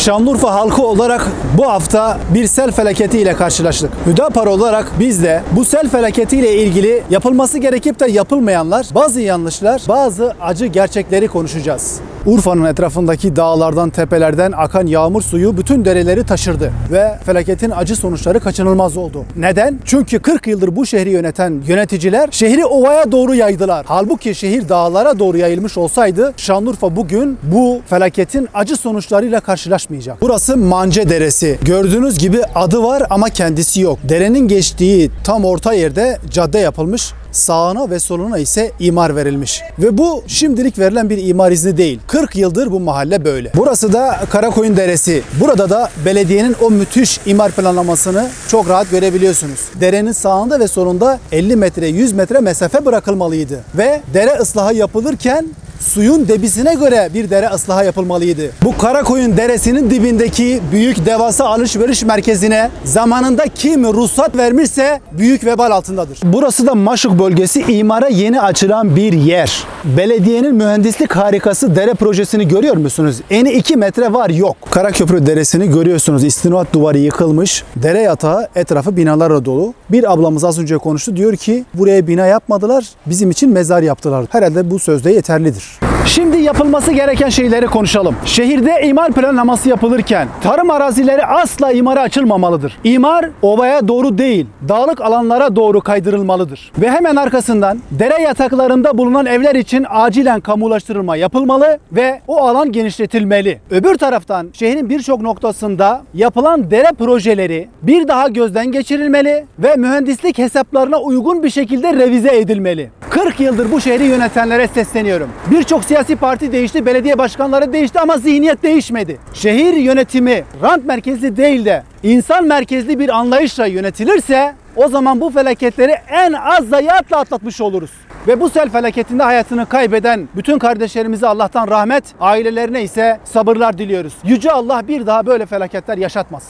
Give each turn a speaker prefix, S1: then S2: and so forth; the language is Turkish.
S1: Şanlıurfa halkı olarak bu hafta bir sel felaketi ile karşılaştık. Hüdapar olarak biz de bu sel felaketi ile ilgili yapılması gerekip de yapılmayanlar, bazı yanlışlar, bazı acı gerçekleri konuşacağız. Urfa'nın etrafındaki dağlardan, tepelerden akan yağmur suyu bütün dereleri taşırdı ve felaketin acı sonuçları kaçınılmaz oldu. Neden? Çünkü 40 yıldır bu şehri yöneten yöneticiler şehri ovaya doğru yaydılar. Halbuki şehir dağlara doğru yayılmış olsaydı Şanlıurfa bugün bu felaketin acı sonuçlarıyla karşılaşmayacak. Burası Mance Deresi. Gördüğünüz gibi adı var ama kendisi yok. Derenin geçtiği tam orta yerde cadde yapılmış. Sağına ve soluna ise imar verilmiş. Ve bu şimdilik verilen bir imar izni değil. 40 yıldır bu mahalle böyle. Burası da Karakoyun Deresi. Burada da belediyenin o müthiş imar planlamasını çok rahat görebiliyorsunuz. Derenin sağında ve solunda 50 metre 100 metre mesafe bırakılmalıydı. Ve dere ıslahı yapılırken suyun debisine göre bir dere ıslahı yapılmalıydı. Bu Karakoyun Deresi'nin dibindeki büyük devasa alışveriş merkezine zamanında kim ruhsat vermişse büyük vebal altındadır. Burası da Maşuk bölgesi, imara yeni açılan bir yer. Belediyenin mühendislik harikası dere projesini görüyor musunuz? Eni 2 metre var yok. Karaköprü Deresi'ni görüyorsunuz. İstinavat duvarı yıkılmış. Dere yatağı etrafı binalarla dolu. Bir ablamız az önce konuştu. Diyor ki buraya bina yapmadılar. Bizim için mezar yaptılar. Herhalde bu söz de yeterlidir. Şimdi yapılması gereken şeyleri konuşalım. Şehirde imar planlaması yapılırken tarım arazileri asla imara açılmamalıdır. İmar ovaya doğru değil, dağlık alanlara doğru kaydırılmalıdır. Ve hemen arkasından dere yataklarında bulunan evler için acilen kamulaştırılma yapılmalı ve o alan genişletilmeli. Öbür taraftan şehrin birçok noktasında yapılan dere projeleri bir daha gözden geçirilmeli ve mühendislik hesaplarına uygun bir şekilde revize edilmeli. 40 yıldır bu şehri yönetenlere sesleniyorum. Birçok siyasi parti değişti, belediye başkanları değişti ama zihniyet değişmedi. Şehir yönetimi rant merkezli değil de insan merkezli bir anlayışla yönetilirse o zaman bu felaketleri en az zayiatla atlatmış oluruz. Ve bu sel felaketinde hayatını kaybeden bütün kardeşlerimize Allah'tan rahmet, ailelerine ise sabırlar diliyoruz. Yüce Allah bir daha böyle felaketler yaşatmaz.